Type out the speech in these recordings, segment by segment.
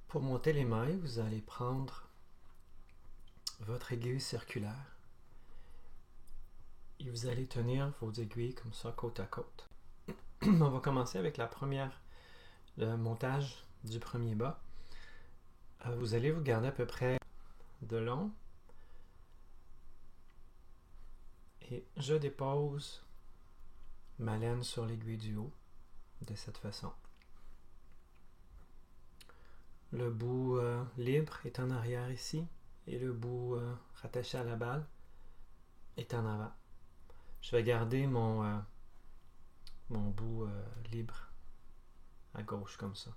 Pour monter les mailles, vous allez prendre votre aiguille circulaire et vous allez tenir vos aiguilles comme ça, côte à côte. On va commencer avec le montage du premier bas. Vous allez vous garder à peu près de long et je dépose ma laine sur l'aiguille du haut de cette façon. Le bout libre est en arrière ici et le bout rattaché à la balle est en avant. Je vais garder mon bout libre à gauche comme ça.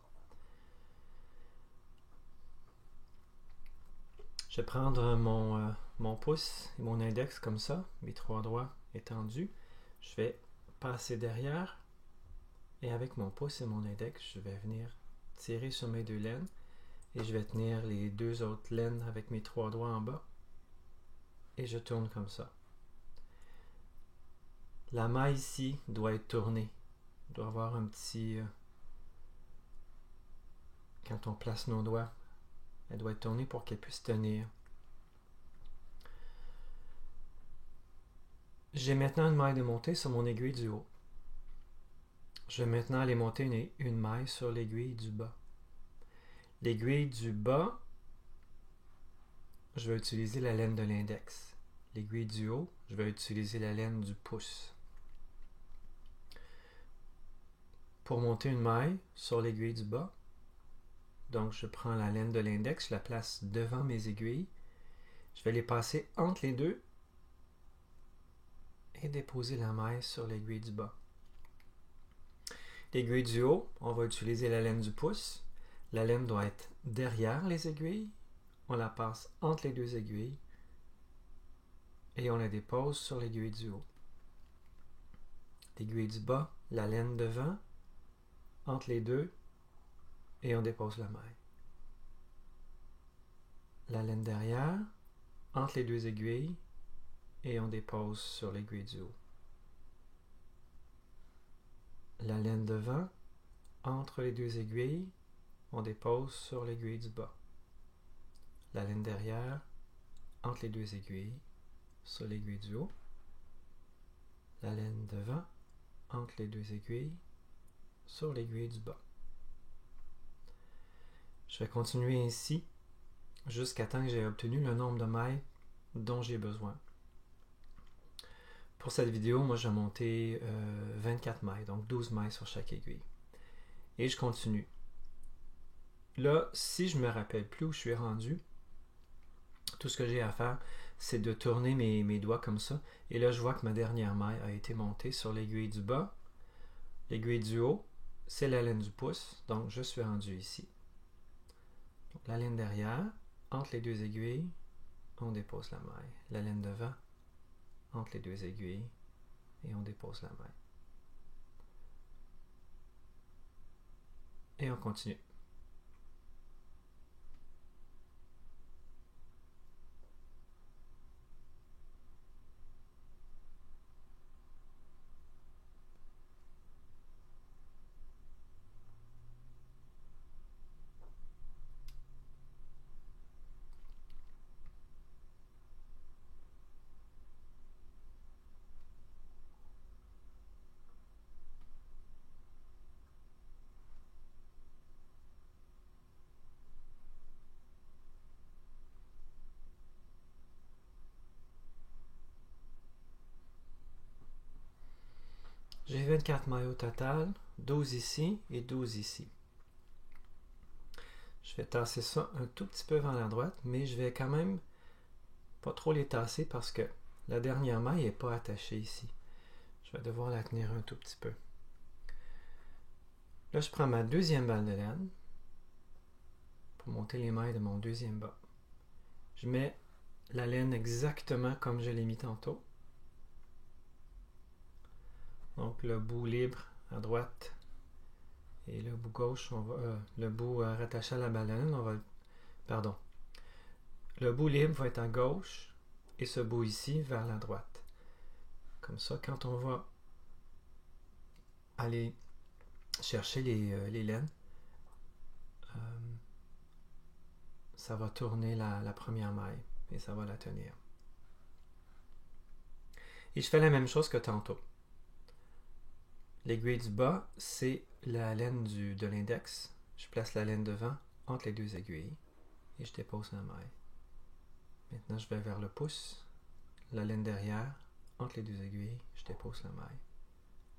Je vais prendre mon pouce et mon index comme ça, mes trois doigts étendus. Je vais passer derrière et avec mon pouce et mon index, je vais venir tirer sur mes deux laines et je vais tenir les deux autres laines avec mes trois doigts en bas et je tourne comme ça. La maille ici doit être tournée. Il doit avoir un petit... quand on place nos doigts, elle doit être tournée pour qu'elle puisse tenir. J'ai maintenant une maille de montée sur mon aiguille du haut. Je vais maintenant aller monter une maille sur l'aiguille du bas. L'aiguille du bas, je vais utiliser la laine de l'index. L'aiguille du haut, je vais utiliser la laine du pouce. Pour monter une maille sur l'aiguille du bas, donc je prends la laine de l'index, je la place devant mes aiguilles. Je vais les passer entre les deux et déposer la maille sur l'aiguille du bas. L'aiguille du haut, on va utiliser la laine du pouce. La laine doit être derrière les aiguilles. On la passe entre les deux aiguilles et on la dépose sur l'aiguille du haut. L'aiguille du bas, la laine devant, entre les deux et on dépose la maille. La laine derrière, entre les deux aiguilles et on dépose sur l'aiguille du haut. La laine devant, entre les deux aiguilles, on dépose sur l'aiguille du bas. La laine derrière, entre les deux aiguilles, sur l'aiguille du haut. La laine devant, entre les deux aiguilles, sur l'aiguille du bas. Je vais continuer ainsi jusqu'à temps que j'ai obtenu le nombre de mailles dont j'ai besoin. Pour cette vidéo, moi j'ai monté 24 mailles, donc 12 mailles sur chaque aiguille. Et je continue. Là, si je me rappelle plus où je suis rendu, tout ce que j'ai à faire, c'est de tourner mes doigts comme ça. Et là, je vois que ma dernière maille a été montée sur l'aiguille du bas. L'aiguille du haut, c'est la laine du pouce, donc je suis rendu ici. Donc, la laine derrière, entre les deux aiguilles, on dépose la maille. La laine devant, entre les deux aiguilles, et on dépose la maille. Et on continue. J'ai 24 mailles au total, 12 ici et 12 ici. Je vais tasser ça un tout petit peu vers la droite, mais je vais quand même pas trop les tasser parce que la dernière maille n'est pas attachée ici. Je vais devoir la tenir un tout petit peu. Là, je prends ma deuxième balle de laine pour monter les mailles de mon deuxième bas. Je mets la laine exactement comme je l'ai mis tantôt. Donc le bout libre à droite et le bout gauche, le bout rattaché à la balle de laine, le bout libre va être à gauche et ce bout ici vers la droite. Comme ça, quand on va aller chercher les laines, ça va tourner la première maille et ça va la tenir. Et je fais la même chose que tantôt. L'aiguille du bas, c'est la laine de l'index. Je place la laine devant entre les deux aiguilles et je dépose la maille. Maintenant, je vais vers le pouce, la laine derrière, entre les deux aiguilles, je dépose la maille.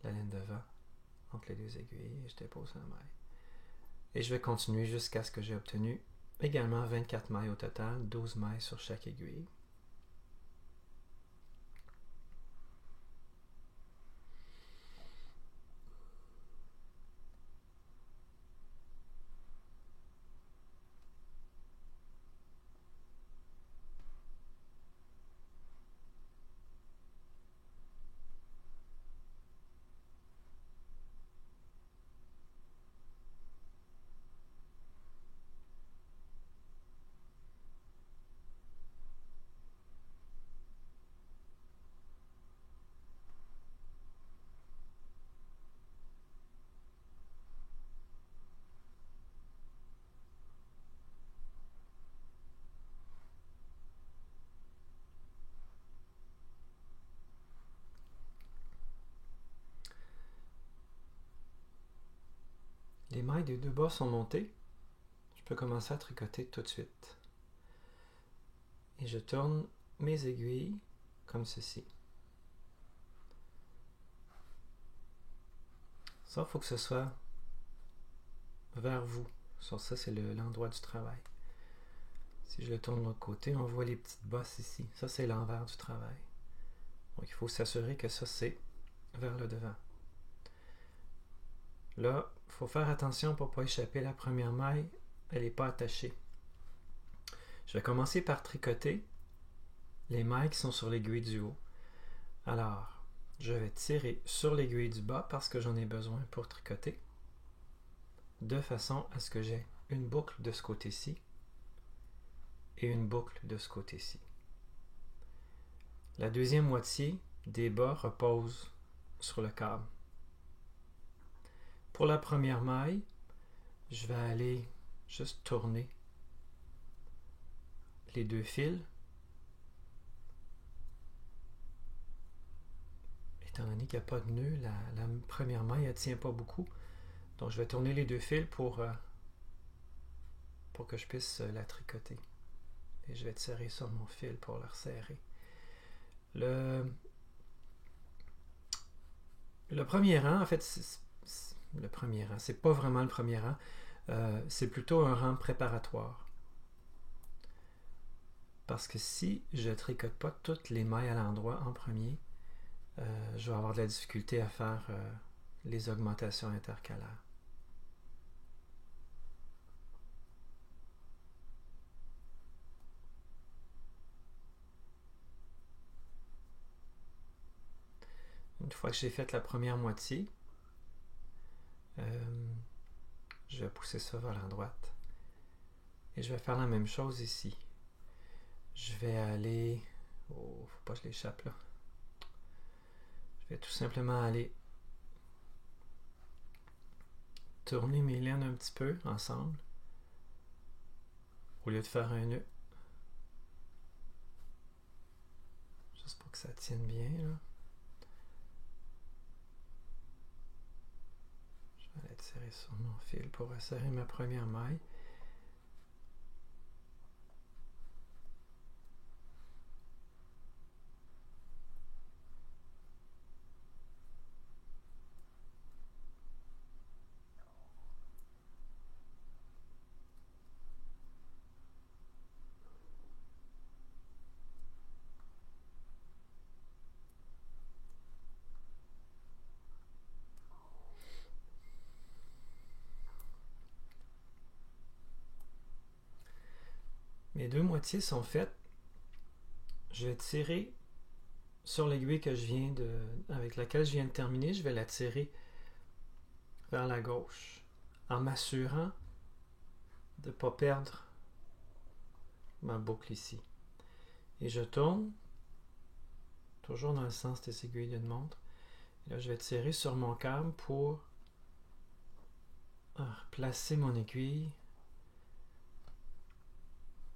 La laine devant, entre les deux aiguilles, et je dépose la maille. Et je vais continuer jusqu'à ce que j'ai obtenu également 24 mailles au total, 12 mailles sur chaque aiguille. Les mailles des deux bas sont montées. Je peux commencer à tricoter tout de suite. Et je tourne mes aiguilles comme ceci. Ça, il faut que ce soit vers vous. Sur ça, c'est l'endroit du travail. Si je le tourne de l'autre côté, on voit les petites bosses ici. Ça, c'est l'envers du travail. Donc, il faut s'assurer que ça, c'est vers le devant. Là, il faut faire attention pour ne pas échapper. La première maille, elle n'est pas attachée. Je vais commencer par tricoter les mailles qui sont sur l'aiguille du haut. Alors, je vais tirer sur l'aiguille du bas parce que j'en ai besoin pour tricoter, de façon à ce que j'ai une boucle de ce côté-ci et une boucle de ce côté-ci. La deuxième moitié des bas repose sur le câble. Pour la première maille, je vais aller juste tourner les deux fils. Étant donné qu'il n'y a pas de nœud, la première maille ne tient pas beaucoup. Donc je vais tourner les deux fils pour que je puisse la tricoter. Et je vais tirer sur mon fil pour la resserrer. Le premier rang, en fait, le premier rang, c'est pas vraiment le premier rang, c'est plutôt un rang préparatoire. Parce que si je ne tricote pas toutes les mailles à l'endroit en premier, je vais avoir de la difficulté à faire les augmentations intercalaires. Une fois que j'ai fait la première moitié, je vais pousser ça vers la droite. Et je vais faire la même chose ici. Je vais aller... Oh, faut pas que je l'échappe là. Je vais tout simplement aller tourner mes laines un petit peu ensemble au lieu de faire un nœud. Juste pour que ça tienne bien là. Je vais aller tirer sur mon fil pour resserrer ma première maille. Mes deux moitiés sont faites. Je vais tirer sur l'aiguille avec laquelle je viens de terminer. Je vais la tirer vers la gauche en m'assurant de ne pas perdre ma boucle ici. Et je tourne, toujours dans le sens des aiguilles d'une montre. Et là, je vais tirer sur mon câble pour placer mon aiguille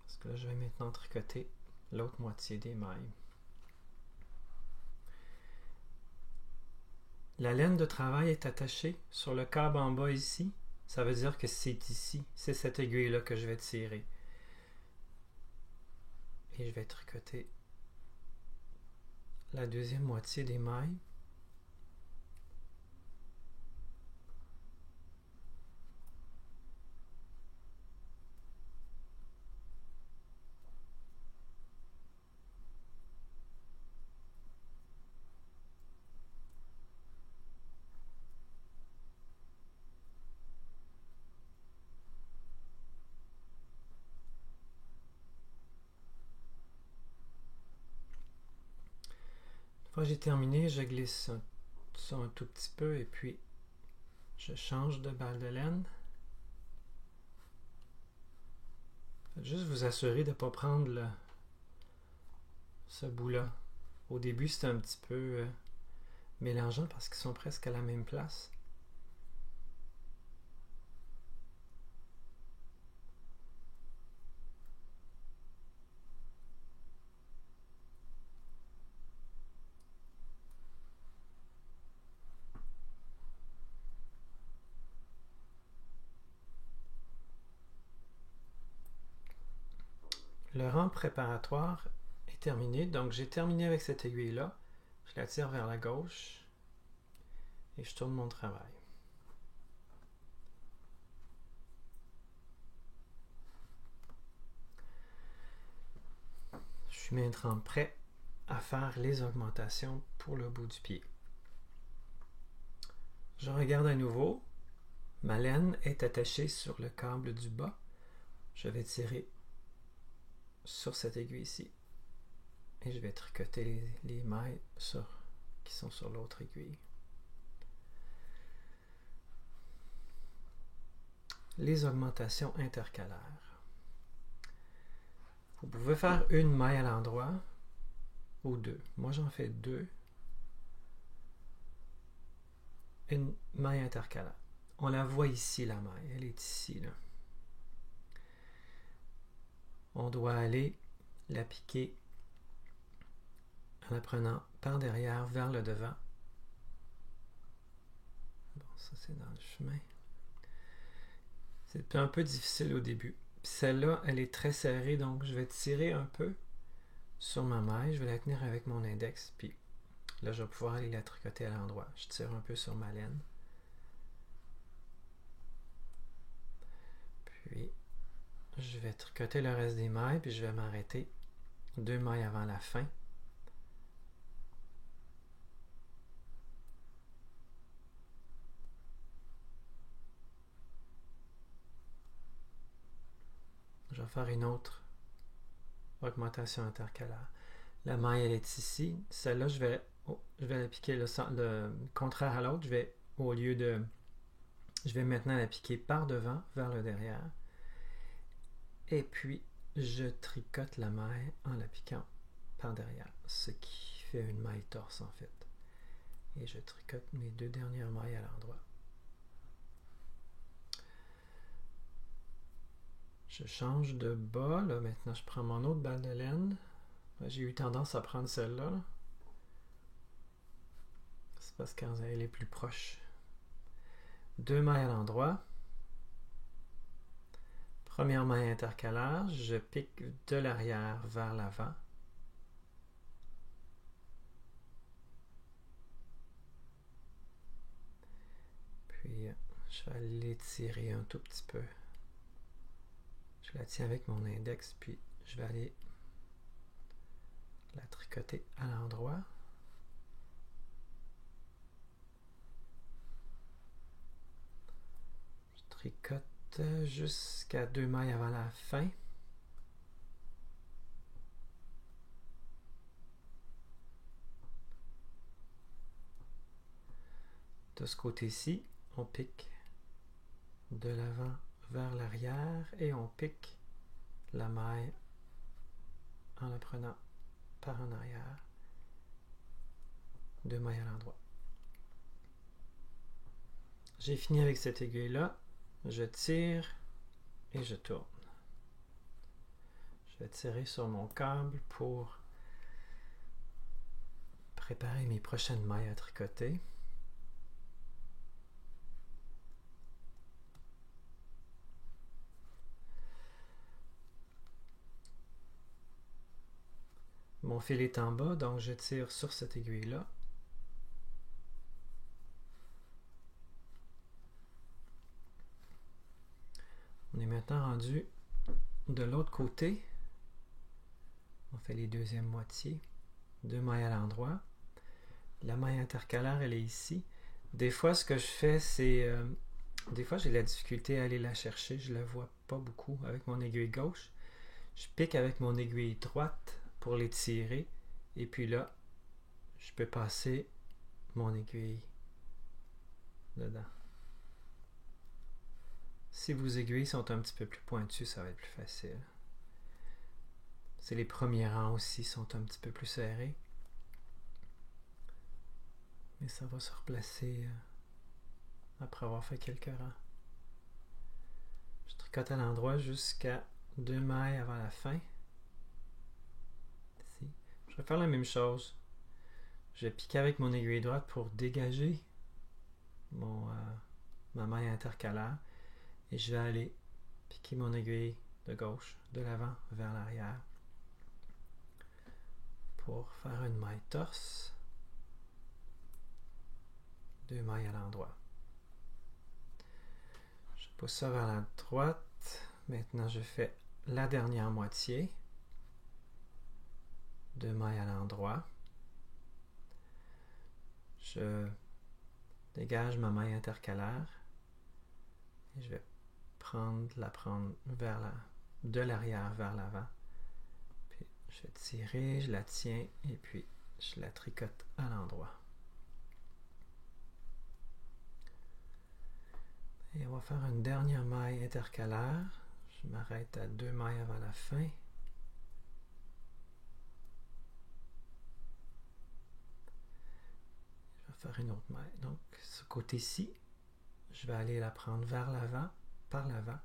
Parce que là, je vais maintenant tricoter l'autre moitié des mailles. La laine de travail est attachée sur le câble en bas ici. Ça veut dire que c'est ici, c'est cette aiguille-là que je vais tirer. Et je vais tricoter la deuxième moitié des mailles. Une fois que j'ai terminé, je glisse ça un tout petit peu et puis je change de balle de laine. Faites juste vous assurer de ne pas prendre ce bout-là. Au début, c'était un petit peu mélangeant parce qu'ils sont presque à la même place. Le rang préparatoire est terminé, donc j'ai terminé avec cette aiguille-là. Je la tire vers la gauche et je tourne mon travail. Je suis maintenant prêt à faire les augmentations pour le bout du pied. Je regarde à nouveau. Ma laine est attachée sur le câble du bas. Je vais tirer sur cette aiguille ici. Et je vais tricoter les mailles qui sont sur l'autre aiguille. Les augmentations intercalaires. Vous pouvez faire une maille à l'endroit ou deux. Moi, j'en fais deux. Une maille intercalaire. On la voit ici, la maille. Elle est ici, là. On doit aller la piquer en la prenant par derrière vers le devant. Bon, ça c'est dans le chemin. C'est un peu difficile au début. Celle-là, elle est très serrée, donc je vais tirer un peu sur ma maille. Je vais la tenir avec mon index, puis là, je vais pouvoir aller la tricoter à l'endroit. Je tire un peu sur ma laine. Puis, je vais tricoter le reste des mailles, puis je vais m'arrêter 2 mailles avant la fin. Je vais faire une autre augmentation intercalaire. La maille, elle est ici. Celle-là, je vais la piquer le contraire à l'autre. Je vais maintenant la piquer par devant, vers le derrière. Et puis, je tricote la maille en la piquant par derrière. Ce qui fait une maille torse, en fait. Et je tricote mes 2 dernières mailles à l'endroit. Je change de bas. Là, maintenant, je prends mon autre balle de laine. J'ai eu tendance à prendre celle-là. C'est parce qu'elle est plus proche. 2 mailles à l'endroit. Première maille intercalaire, je pique de l'arrière vers l'avant. Puis, je vais l'étirer un tout petit peu. Je la tiens avec mon index, puis je vais aller la tricoter à l'endroit. Je tricote jusqu'à 2 mailles avant la fin. De ce côté-ci, on pique de l'avant vers l'arrière et on pique la maille en la prenant par en arrière. 2 mailles à l'endroit. J'ai fini avec cette aiguille-là. Je tire et je tourne. Je vais tirer sur mon câble pour préparer mes prochaines mailles à tricoter. Mon fil est en bas, donc je tire sur cette aiguille-là. On est maintenant rendu de l'autre côté. On fait les deuxièmes moitiés. 2 mailles à l'endroit. La maille intercalaire, elle est ici. Des fois, ce que je fais, c'est... des fois, j'ai la difficulté à aller la chercher. Je ne la vois pas beaucoup avec mon aiguille gauche. Je pique avec mon aiguille droite pour les tirer. Et puis là, je peux passer mon aiguille dedans. Si vos aiguilles sont un petit peu plus pointues, ça va être plus facile. Si les premiers rangs aussi sont un petit peu plus serrés. Mais ça va se replacer après avoir fait quelques rangs. Je tricote à l'endroit jusqu'à 2 mailles avant la fin. Ici. Je vais faire la même chose. Je vais piquer avec mon aiguille droite pour dégager ma maille intercalaire. Et je vais aller piquer mon aiguille de gauche, de l'avant vers l'arrière, pour faire une maille torse. 2 mailles à l'endroit. Je pousse ça vers la droite. Maintenant, je fais la dernière moitié. 2 mailles à l'endroit. Je dégage ma maille intercalaire. Et je vais la prendre de l'arrière vers l'avant. Puis je vais tirer, je la tiens et puis je la tricote à l'endroit. Et on va faire une dernière maille intercalaire. Je m'arrête à 2 mailles avant la fin. Je vais faire une autre maille. Donc, ce côté-ci, je vais aller la prendre vers l'avant, par l'avant.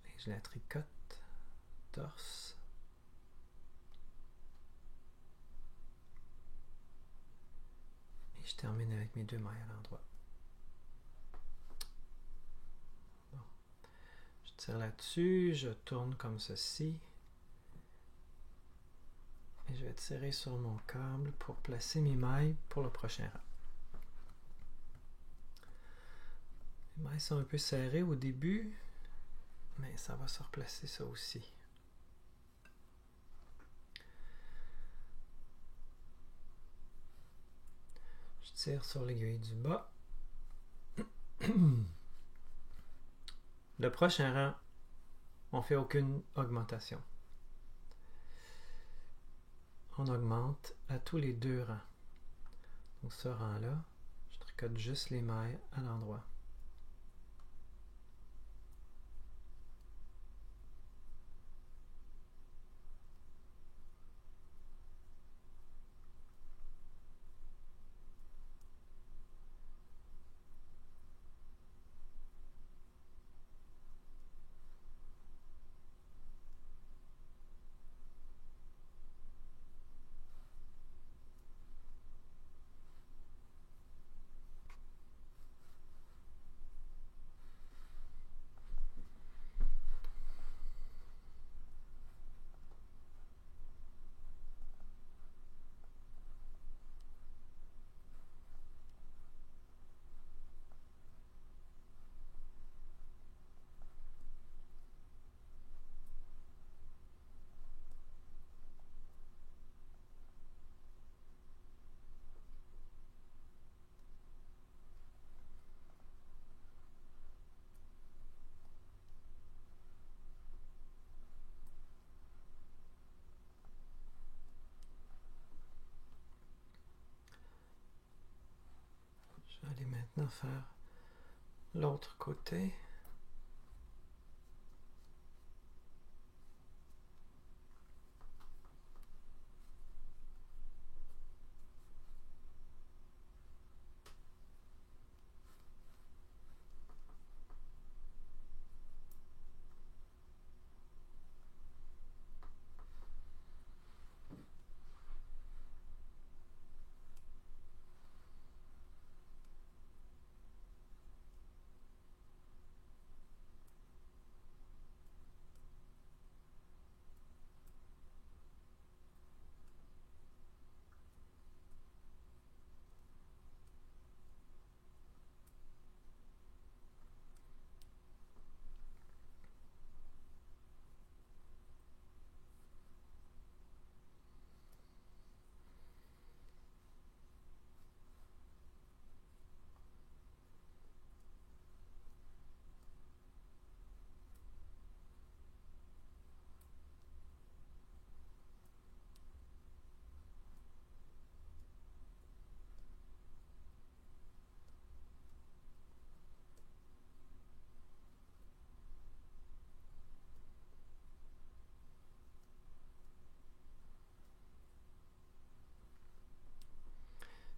Et je la tricote, torse. Et je termine avec mes 2 mailles à l'endroit. Bon. Je tire là-dessus, je tourne comme ceci. Et je vais tirer sur mon câble pour placer mes mailles pour le prochain rang. Les mailles sont un peu serrées au début, mais ça va se replacer ça aussi. Je tire sur l'aiguille du bas. Le prochain rang, on ne fait aucune augmentation. On augmente à tous les 2 rangs. Donc ce rang-là, je tricote juste les mailles à l'endroit. Je vais aller maintenant faire l'autre côté.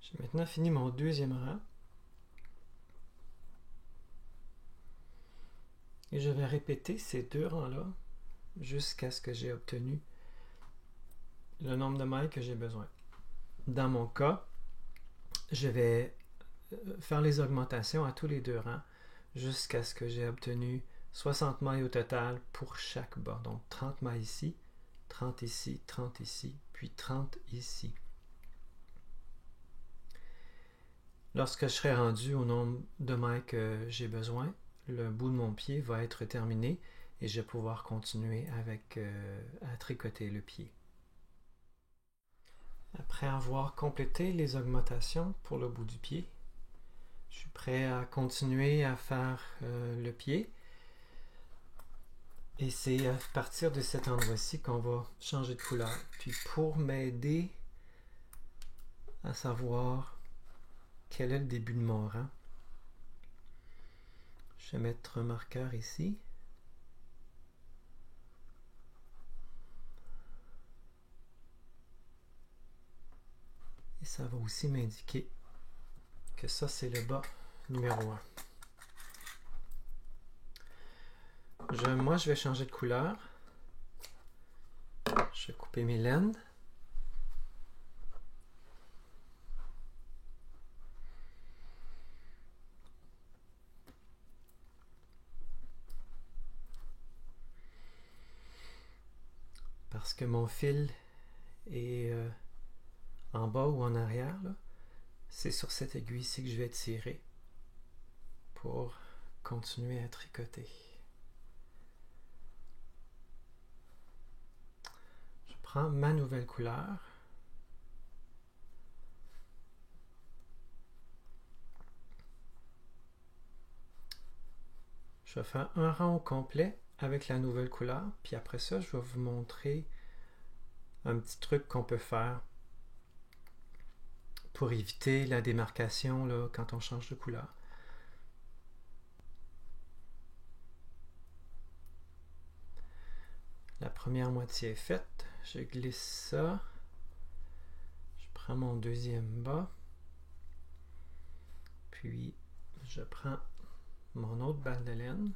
J'ai maintenant fini mon deuxième rang. Et je vais répéter ces deux rangs-là jusqu'à ce que j'ai obtenu le nombre de mailles que j'ai besoin. Dans mon cas, je vais faire les augmentations à tous les deux rangs jusqu'à ce que j'ai obtenu 60 mailles au total pour chaque bas. Donc 30 mailles ici, 30 ici, 30 ici, puis 30 ici. Lorsque je serai rendu au nombre de mailles que j'ai besoin, le bout de mon pied va être terminé et je vais pouvoir continuer à tricoter le pied. Après avoir complété les augmentations pour le bout du pied, je suis prêt à continuer à faire le pied. Et c'est à partir de cet endroit-ci qu'on va changer de couleur. Puis pour m'aider à savoir quel est le début de mon rang, je vais mettre un marqueur ici. Et ça va aussi m'indiquer que ça, c'est le bas numéro 1. Moi, je vais changer de couleur. Je vais couper mes laines. Parce que mon fil est en bas ou en arrière, c'est sur cette aiguille-ci que je vais tirer pour continuer à tricoter. Je prends ma nouvelle couleur. Je vais faire un rang au complet avec la nouvelle couleur, puis après ça, je vais vous montrer un petit truc qu'on peut faire pour éviter la démarcation là, quand on change de couleur. La première moitié est faite. Je glisse ça. Je prends mon deuxième bas. Puis, je prends mon autre balle de laine.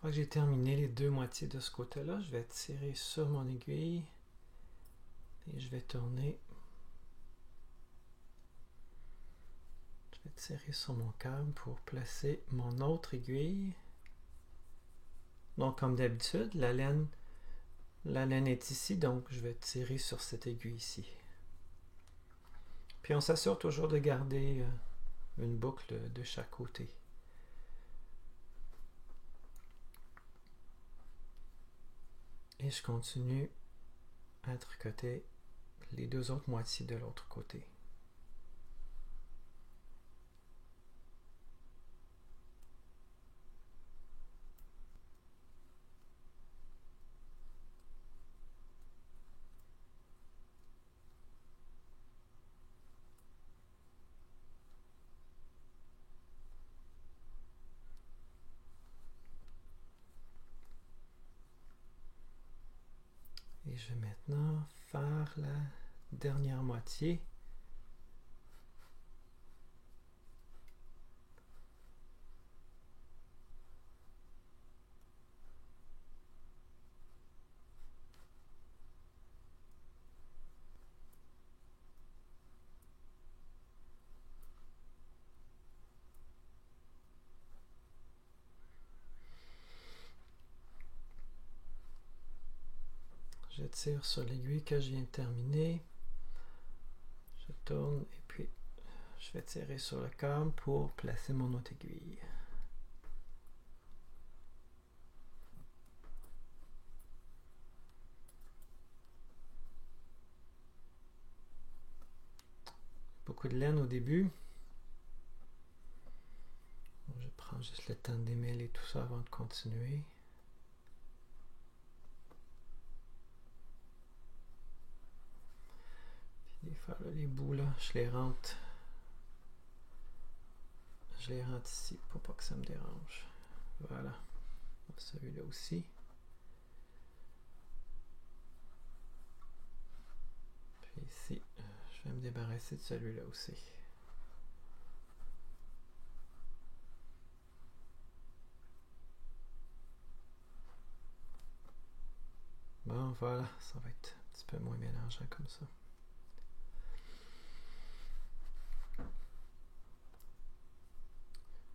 Une fois que j'ai terminé les deux moitiés de ce côté-là, je vais tirer sur mon aiguille et je vais tourner. Je vais tirer sur mon câble pour placer mon autre aiguille. Donc, comme d'habitude, la laine est ici, donc je vais tirer sur cette aiguille ici. Puis on s'assure toujours de garder une boucle de chaque côté. Et je continue à tricoter les deux autres moitiés de l'autre côté. Et je vais maintenant faire la dernière moitié. Je tire sur l'aiguille que je viens de terminer. Je tourne et puis je vais tirer sur le câble pour placer mon autre aiguille. Beaucoup de laine au début. prendre juste le temps de démêler tout ça avant de continuer. Puis les bouts là, je les rentre ici pour pas que ça me dérange. Voilà. Celui-là aussi. Puis ici, je vais me débarrasser de celui-là aussi. Bon, voilà, ça va être un petit peu moins mélangeant comme ça.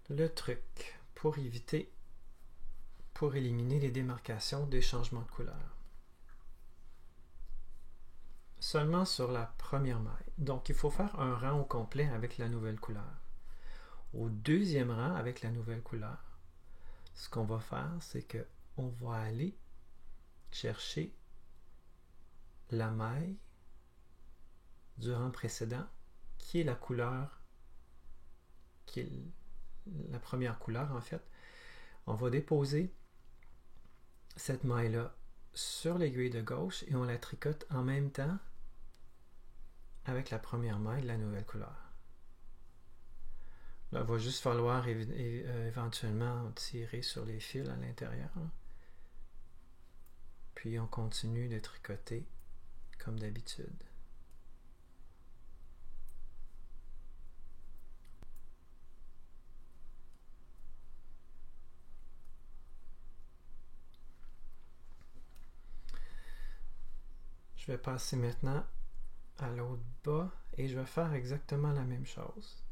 Le truc pour éliminer les démarcations des changements de couleur. Seulement sur la première maille. Donc, il faut faire un rang au complet avec la nouvelle couleur. Au deuxième rang avec la nouvelle couleur, ce qu'on va faire, c'est que on va aller chercher la maille du rang précédent, qui est la couleur, qui est la première couleur en fait. On va déposer cette maille-là sur l'aiguille de gauche et on la tricote en même temps avec la première maille de la nouvelle couleur. Là, il va juste falloir éventuellement tirer sur les fils à l'intérieur. Puis on continue de tricoter comme d'habitude. Je vais passer maintenant à l'autre bas et je vais faire exactement la même chose.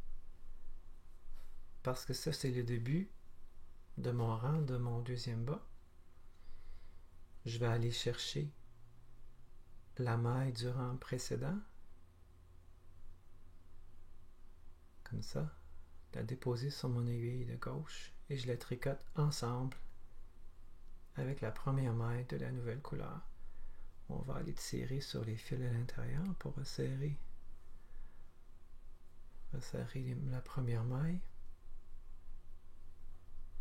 Parce que ça, c'est le début de mon rang, de mon deuxième bas. Je vais aller chercher la maille du rang précédent. Comme ça. La déposer sur mon aiguille de gauche et je la tricote ensemble avec la première maille de la nouvelle couleur. On va aller tirer sur les fils à l'intérieur pour resserrer la première maille.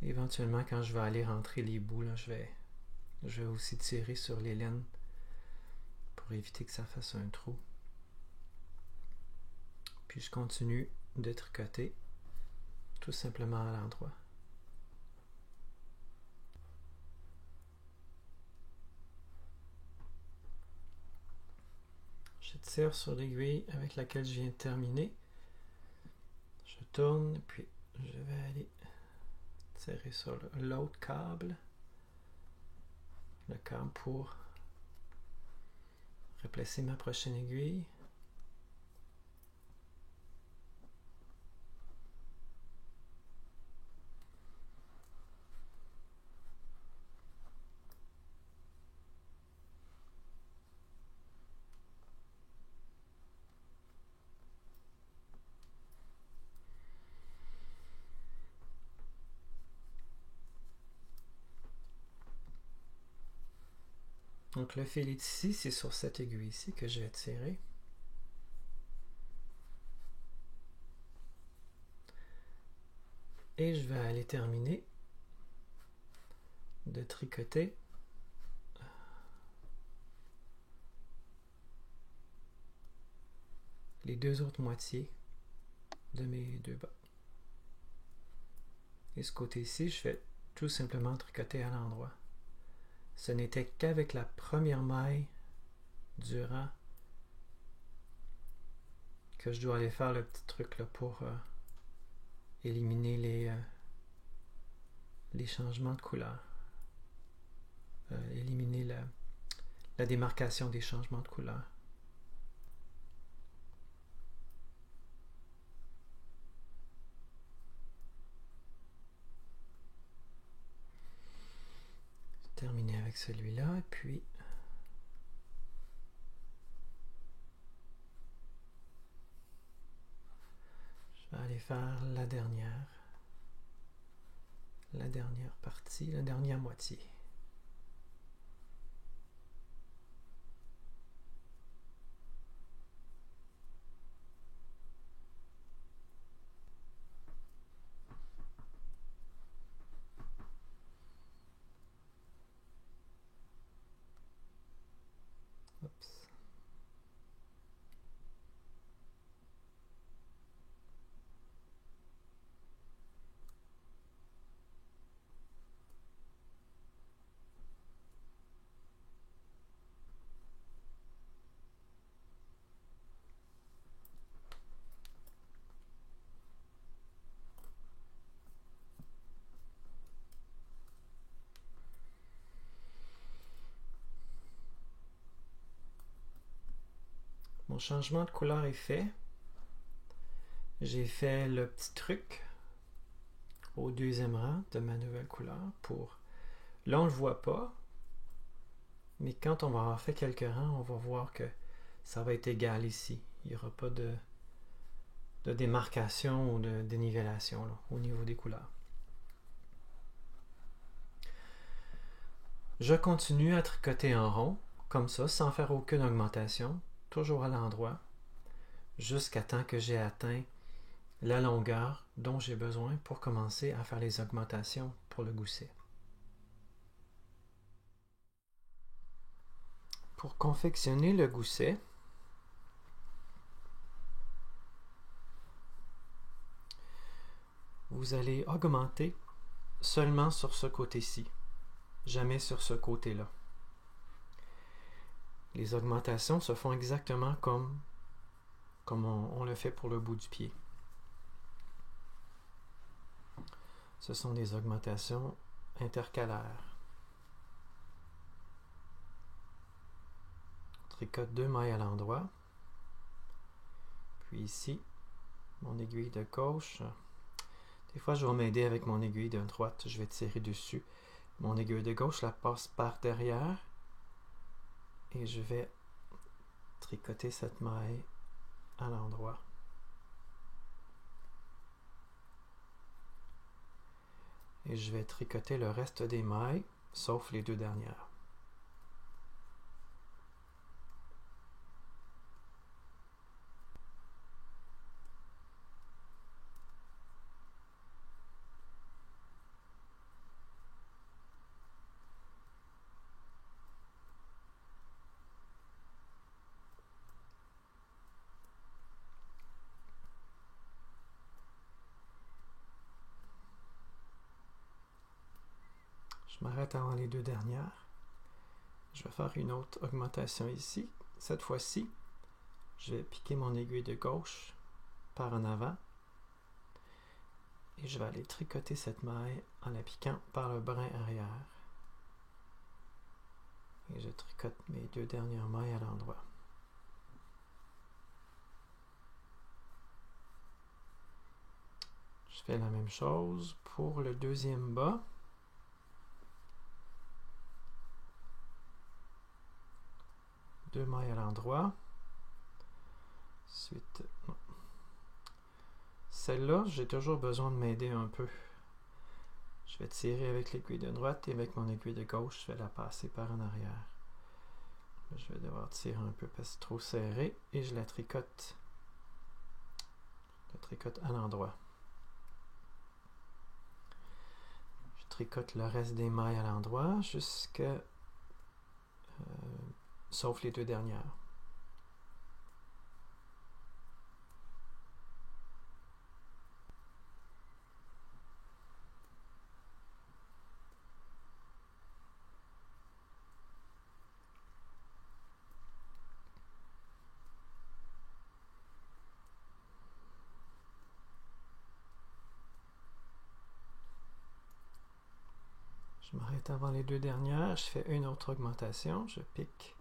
Éventuellement, quand je vais aller rentrer les bouts, là, je vais aussi tirer sur les laines pour éviter que ça fasse un trou. Puis je continue de tricoter tout simplement à l'endroit. Je tire sur l'aiguille avec laquelle je viens de terminer. Je tourne, puis je vais aller tirer sur l'autre câble. Le câble pour replacer ma prochaine aiguille. Donc le fil est ici, c'est sur cette aiguille ici que je vais tirer. Et je vais aller terminer de tricoter les deux autres moitiés de mes deux bas. Et ce côté-ci, je vais tout simplement tricoter à l'endroit. Ce n'était qu'avec la première maille du rang que je dois aller faire le petit truc là pour éliminer les changements de couleur. Éliminer la démarcation des changements de couleur. Terminer avec celui-là, et puis je vais aller faire la dernière partie, la dernière moitié. Mon changement de couleur est fait. J'ai fait le petit truc au deuxième rang de ma nouvelle couleur pour... Là, on ne le voit pas, mais quand on va avoir fait quelques rangs, on va voir que ça va être égal ici. Il n'y aura pas de démarcation ou de dénivellation là, au niveau des couleurs. Je continue à tricoter en rond, comme ça, sans faire aucune augmentation, toujours à l'endroit, jusqu'à temps que j'ai atteint la longueur dont j'ai besoin pour commencer à faire les augmentations pour le gousset. Pour confectionner le gousset, vous allez augmenter seulement sur ce côté-ci, jamais sur ce côté-là. Les augmentations se font exactement comme on le fait pour le bout du pied. Ce sont des augmentations intercalaires. On tricote 2 mailles à l'endroit. Puis ici, mon aiguille de gauche. Des fois, je vais m'aider avec mon aiguille de droite. Je vais tirer dessus. Mon aiguille de gauche la passe par derrière. Et je vais tricoter cette maille à l'endroit. Et je vais tricoter le reste des mailles, sauf les 2 dernières. Je m'arrête avant les 2 dernières. Je vais faire une autre augmentation ici. Cette fois-ci, je vais piquer mon aiguille de gauche par en avant. Et je vais aller tricoter cette maille en la piquant par le brin arrière. Et je tricote mes 2 dernières mailles à l'endroit. Je fais la même chose pour le deuxième bas. Deux mailles à l'endroit. Ensuite, celle-là, j'ai toujours besoin de m'aider un peu. Je vais tirer avec l'aiguille de droite et avec mon aiguille de gauche, je vais la passer par en arrière. Je vais devoir tirer un peu parce que c'est trop serré et je la tricote. Je la tricote à l'endroit. Je tricote le reste des mailles à l'endroit jusqu'à sauf les 2 dernières. Je m'arrête avant les 2 dernières, je fais une autre augmentation, je pique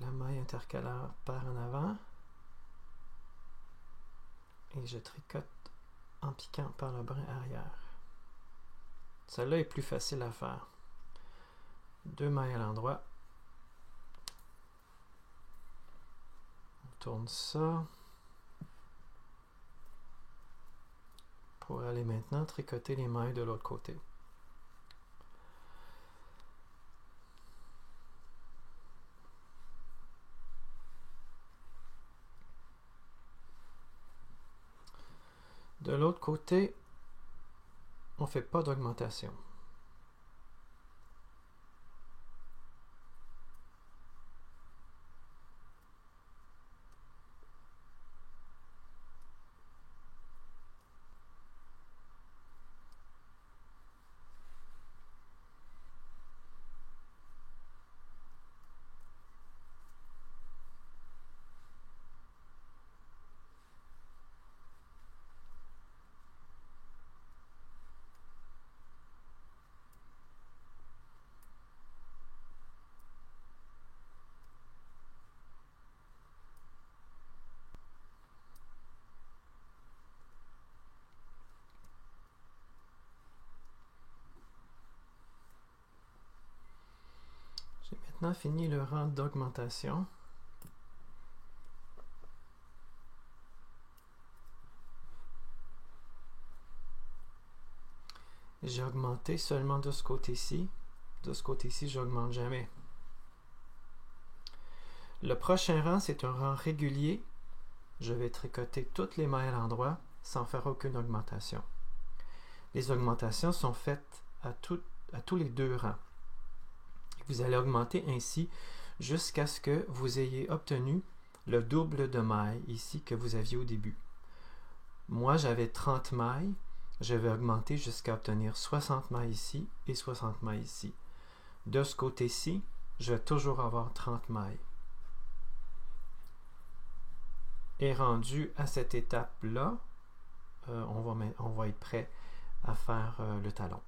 la maille intercalaire par en avant et je tricote en piquant par le brin arrière. Celle-là est plus facile à faire. 2 mailles à l'endroit. On tourne ça pour aller maintenant tricoter les mailles de l'autre côté. De l'autre côté, on ne fait pas d'augmentation. maintenant fini le rang d'augmentation. J'ai augmenté seulement de ce côté-ci. De ce côté-ci, je n'augmente jamais. Le prochain rang, c'est un rang régulier. Je vais tricoter toutes les mailles à l'endroit sans faire aucune augmentation. Les augmentations sont faites à tous les 2 rangs. Vous allez augmenter ainsi jusqu'à ce que vous ayez obtenu le double de mailles ici que vous aviez au début. Moi, j'avais 30 mailles. Je vais augmenter jusqu'à obtenir 60 mailles ici et 60 mailles ici. De ce côté-ci, je vais toujours avoir 30 mailles. Et rendu à cette étape-là, on va être prêt à faire le talon.